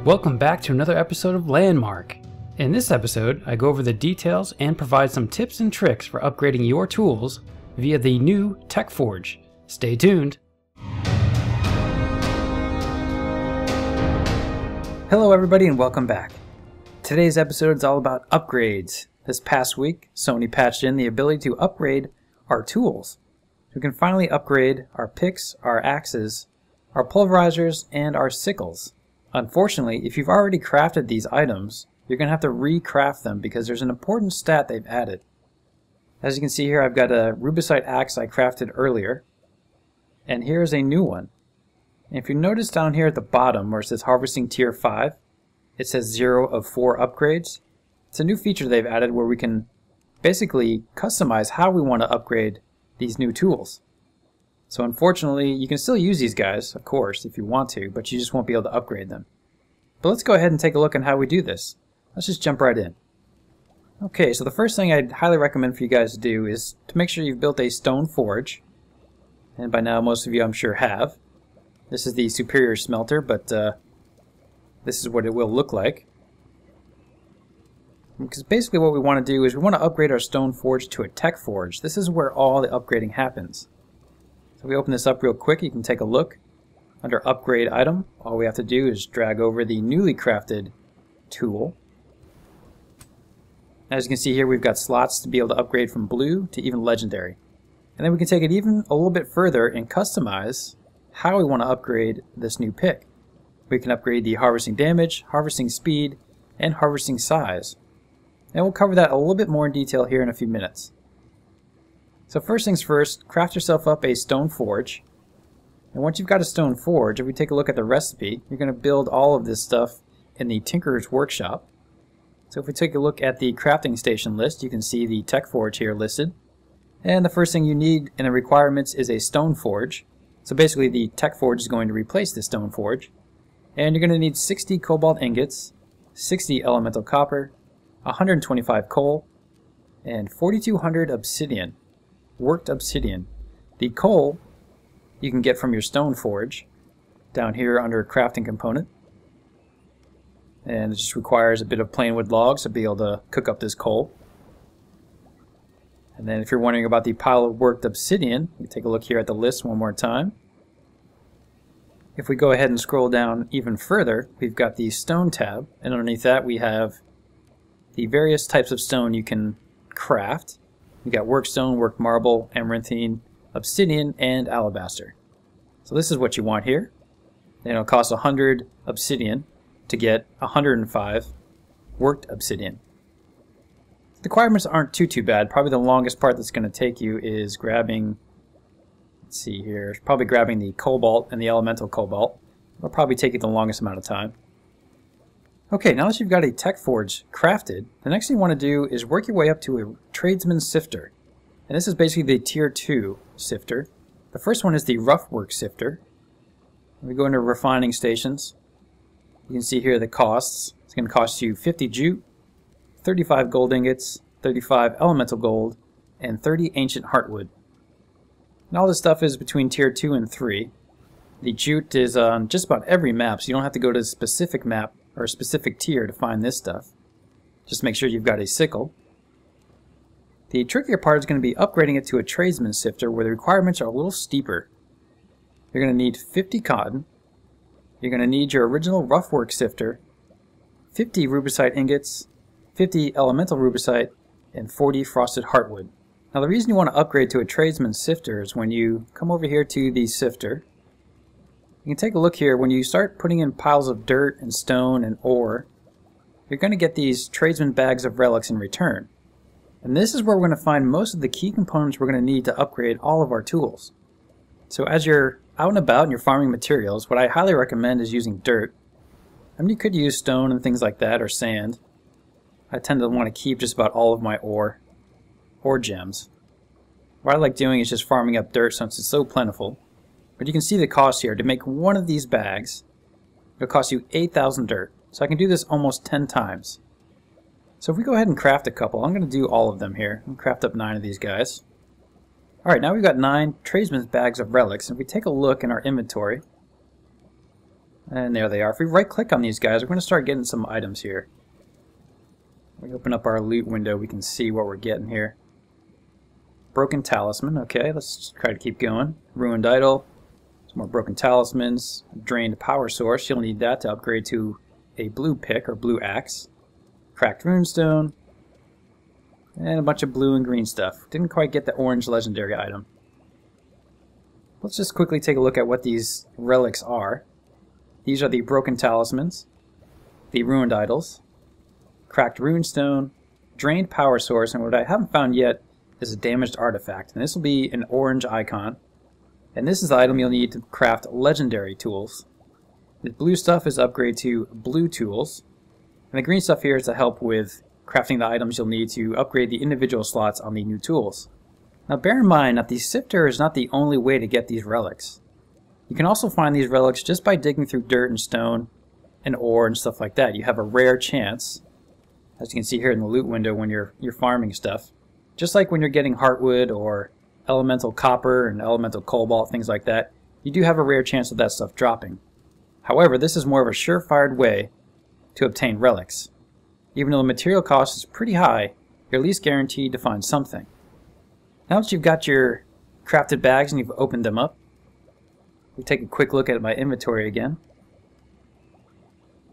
Welcome back to another episode of Landmark. In this episode, I go over the details and provide some tips and tricks for upgrading your tools via the new Tech Forge. Stay tuned. Hello everybody and welcome back. Today's episode is all about upgrades. This past week, Sony patched in the ability to upgrade our tools. We can finally upgrade our picks, our axes, our pulverizers, and our sickles. Unfortunately, if you've already crafted these items, you're going to have to recraft them because there's an important stat they've added. As you can see here, I've got a rubicite axe I crafted earlier, and here's a new one. And if you notice down here at the bottom where it says Harvesting Tier 5, it says 0 of 4 upgrades. It's a new feature they've added where we can basically customize how we want to upgrade these new tools. So unfortunately, you can still use these guys, of course, if you want to, but you just won't be able to upgrade them. But let's go ahead and take a look at how we do this. Let's just jump right in. Okay, so the first thing I'd highly recommend for you guys to do is to make sure you've built a stone forge. And by now, most of you I'm sure have. This is the superior smelter, but this is what it will look like. Because basically what we want to do is we want to upgrade our stone forge to a tech forge. This is where all the upgrading happens. So if we open this up real quick, you can take a look. Under upgrade item, all we have to do is drag over the newly crafted tool. As you can see here, we've got slots to be able to upgrade from blue to even legendary. And then we can take it even a little bit further and customize how we want to upgrade this new pick. We can upgrade the harvesting damage, harvesting speed, and harvesting size. And we'll cover that a little bit more in detail here in a few minutes. So first things first, craft yourself up a stone forge. And once you've got a stone forge, if we take a look at the recipe, you're going to build all of this stuff in the Tinkerer's Workshop. So if we take a look at the crafting station list, you can see the tech forge here listed. And the first thing you need in the requirements is a stone forge. So basically the tech forge is going to replace the stone forge. And you're going to need 60 cobalt ingots, 60 elemental copper, 125 coal, and 4,200 obsidian. Worked obsidian. The coal you can get from your stone forge down here under crafting component, and it just requires a bit of plain wood logs to be able to cook up this coal. And then if you're wondering about the pile of worked obsidian, we take a look here at the list one more time. If we go ahead and scroll down even further, we've got the stone tab, and underneath that we have the various types of stone you can craft. We've got work stone, work marble, amaranthine, obsidian, and alabaster. So this is what you want here. And it'll cost 100 obsidian to get 105 worked obsidian. The requirements aren't too bad. Probably the longest part that's going to take you is grabbing, let's see here, probably grabbing the cobalt and the elemental cobalt. It'll probably take you the longest amount of time. Okay, now that you've got a tech forge crafted, the next thing you want to do is work your way up to a tradesman sifter. And this is basically the tier 2 sifter. The first one is the rough work sifter. We go into refining stations. You can see here the costs. It's going to cost you 50 jute, 35 gold ingots, 35 elemental gold, and 30 ancient heartwood. And all this stuff is between tier 2 and 3. The jute is on just about every map, so you don't have to go to a specific map or a specific tier to find this stuff. Just make sure you've got a sickle. The trickier part is going to be upgrading it to a tradesman sifter where the requirements are a little steeper. You're going to need 50 cotton. You're going to need your original rough work sifter, 50 rubicite ingots, 50 elemental rubicite, and 40 frosted heartwood. Now the reason you want to upgrade to a tradesman sifter is when you come over here to the sifter, you can take a look here. When you start putting in piles of dirt and stone and ore, you're going to get these tradesman bags of relics in return. And this is where we're going to find most of the key components we're going to need to upgrade all of our tools. So as you're out and about and you're farming materials, what I highly recommend is using dirt. I mean, you could use stone and things like that, or sand. I tend to want to keep just about all of my ore, or gems. What I like doing is just farming up dirt since it's so plentiful. But you can see the cost here. To make one of these bags, it'll cost you 8,000 dirt. So I can do this almost 10 times. So if we go ahead and craft a couple, I'm going to do all of them here. I'm going to craft up 9 of these guys. Alright, now we've got 9 tradesman's bags of relics. And if we take a look in our inventory, And there they are. If we right click on these guys, we're going to start getting some items here. We open up our loot window, we can see what we're getting here. Broken talisman, okay, let's try to keep going. Ruined idol, some more broken talismans. Drained power source, you'll need that to upgrade to a blue pick or blue axe. Cracked runestone, and a bunch of blue and green stuff. Didn't quite get the orange legendary item. Let's just quickly take a look at what these relics are. These are the broken talismans, the ruined idols, cracked runestone, drained power source, and what I haven't found yet is a damaged artifact. And this will be an orange icon. And this is the item you'll need to craft legendary tools. The blue stuff is upgrade to blue tools. And the green stuff here is to help with crafting the items you'll need to upgrade the individual slots on the new tools. Now bear in mind that the Sifter is not the only way to get these relics. You can also find these relics just by digging through dirt and stone and ore and stuff like that. You have a rare chance, as you can see here in the loot window when you're farming stuff. Just like when you're getting heartwood or elemental copper and elemental cobalt, things like that, you do have a rare chance of that stuff dropping. However, this is more of a surefire way to obtain relics. Even though the material cost is pretty high, you're at least guaranteed to find something. Now that you've got your crafted bags and you've opened them up, we'll take a quick look at my inventory again.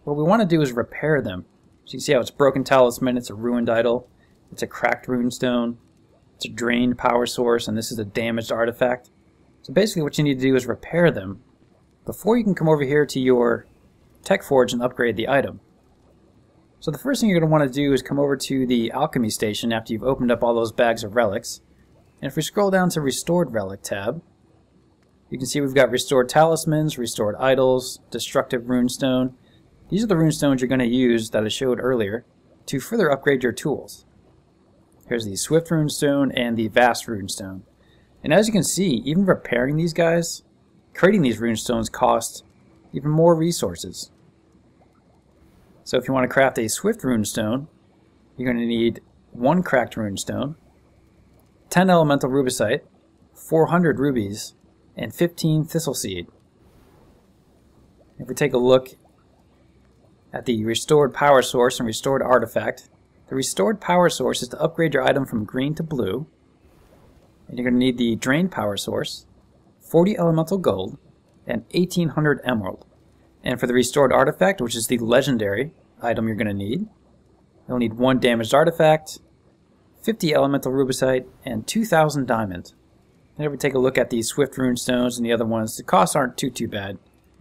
What we want to do is repair them. So you can see how it's broken talisman, it's a ruined idol, it's a cracked runestone, it's a drained power source, and this is a damaged artifact. So basically what you need to do is repair them before you can come over here to your tech forge and upgrade the item. So the first thing you're going to want to do is come over to the alchemy station after you've opened up all those bags of relics. And if we scroll down to Restored Relic tab, you can see we've got Restored Talismans, Restored Idols, Destructive Runestone. These are the runestones you're going to use that I showed earlier to further upgrade your tools. Here's the Swift Runestone and the Vast Runestone. And as you can see, even repairing these guys, creating these runestones cost even more resources. So if you want to craft a Swift Runestone, you're going to need 1 cracked runestone, 10 elemental rubicite, 400 rubies, and 15 thistle seed. If we take a look at the restored power source and restored artifact, the restored power source is to upgrade your item from green to blue, and you're going to need the drained power source, 40 elemental gold, and 1800 emerald. And for the restored artifact, which is the legendary item you're going to need, you'll need 1 damaged artifact, 50 elemental rubicite, and 2000 diamond. And if we take a look at the Swift Runestones and the other ones, the costs aren't too bad.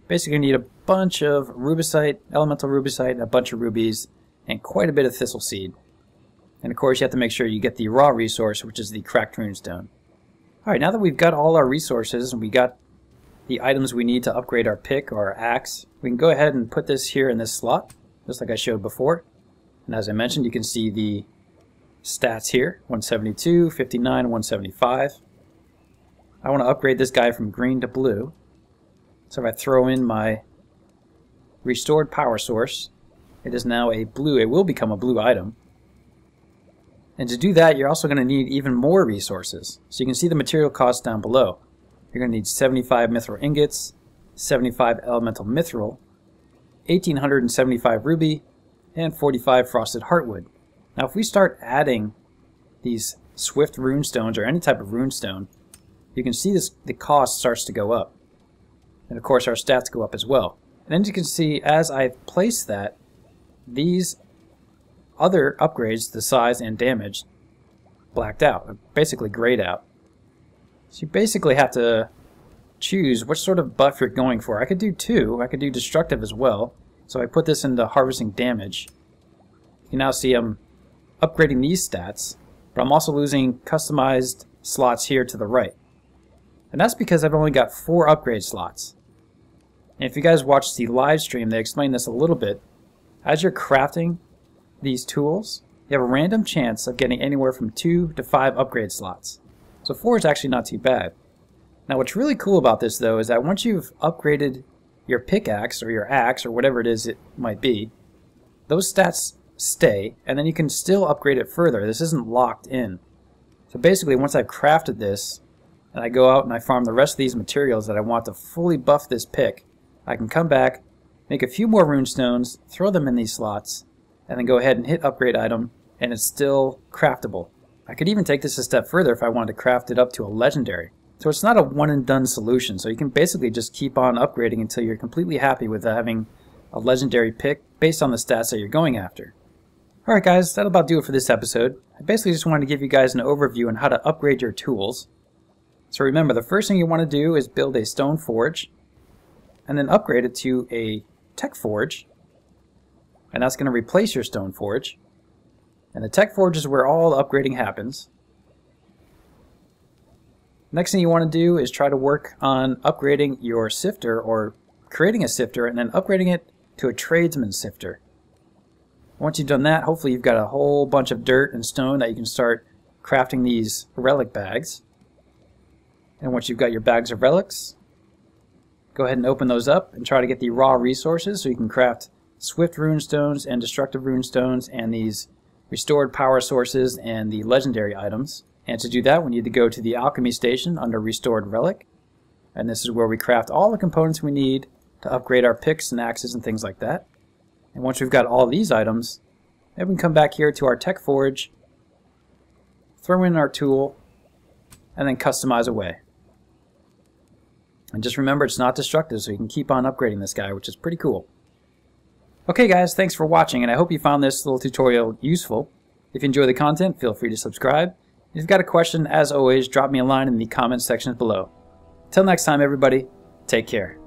Basically you need a bunch of rubicite, elemental rubicite, a bunch of rubies, and quite a bit of thistle seed. And of course you have to make sure you get the raw resource, which is the cracked runestone. Alright, now that we've got all our resources and we got the items we need to upgrade our pick or our axe, we can go ahead and put this here in this slot, just like I showed before. And as I mentioned, you can see the stats here, 172, 59, 175. I want to upgrade this guy from green to blue. So if I throw in my restored power source, it is now a blue, it will become a blue item. And to do that, you're also going to need even more resources. So you can see the material costs down below. You're going to need 75 mithril ingots, 75 elemental mithril, 1875 ruby, and 45 frosted heartwood. Now if we start adding these Swift Runestones or any type of runestone, you can see the cost starts to go up. And of course our stats go up as well. And as you can see, as I place that, these other upgrades, the size and damage, blacked out, basically grayed out. So you basically have to choose what sort of buff you're going for. I could do 2, I could do destructive as well. So I put this into harvesting damage. You can now see I'm upgrading these stats, but I'm also losing customized slots here to the right. And that's because I've only got 4 upgrade slots. And if you guys watched the live stream, they explained this a little bit. As you're crafting these tools, you have a random chance of getting anywhere from 2 to 5 upgrade slots. So 4 is actually not too bad. Now what's really cool about this though is that once you've upgraded your pickaxe or your axe or whatever it is it might be, those stats stay, and then you can still upgrade it further. This isn't locked in. So basically once I've crafted this and I go out and I farm the rest of these materials that I want to fully buff this pick, I can come back, make a few more runestones, throw them in these slots, and then go ahead and hit upgrade item, and it's still craftable. I could even take this a step further if I wanted to craft it up to a legendary. So it's not a one and done solution, so you can basically just keep on upgrading until you're completely happy with having a legendary pick based on the stats that you're going after. Alright guys, that'll about do it for this episode. I basically just wanted to give you guys an overview on how to upgrade your tools. So remember, the first thing you want to do is build a stone forge, and then upgrade it to a tech forge, and that's going to replace your stone forge. And the tech forge is where all the upgrading happens. Next thing you want to do is try to work on upgrading your sifter, or creating a sifter and then upgrading it to a tradesman sifter. Once you've done that, hopefully you've got a whole bunch of dirt and stone that you can start crafting these relic bags. And once you've got your bags of relics, go ahead and open those up and try to get the raw resources so you can craft swift runestones and destructive runestones and these restored power sources and the legendary items. And to do that, we need to go to the alchemy station under restored relic. And this is where we craft all the components we need to upgrade our picks and axes and things like that. And once we've got all these items, then we can come back here to our tech forge, throw in our tool, and then customize away. And just remember, it's not destructive, so you can keep on upgrading this guy, which is pretty cool. Okay guys, thanks for watching, and I hope you found this little tutorial useful. If you enjoy the content, feel free to subscribe. If you've got a question, as always, drop me a line in the comments section below. Till next time everybody, take care.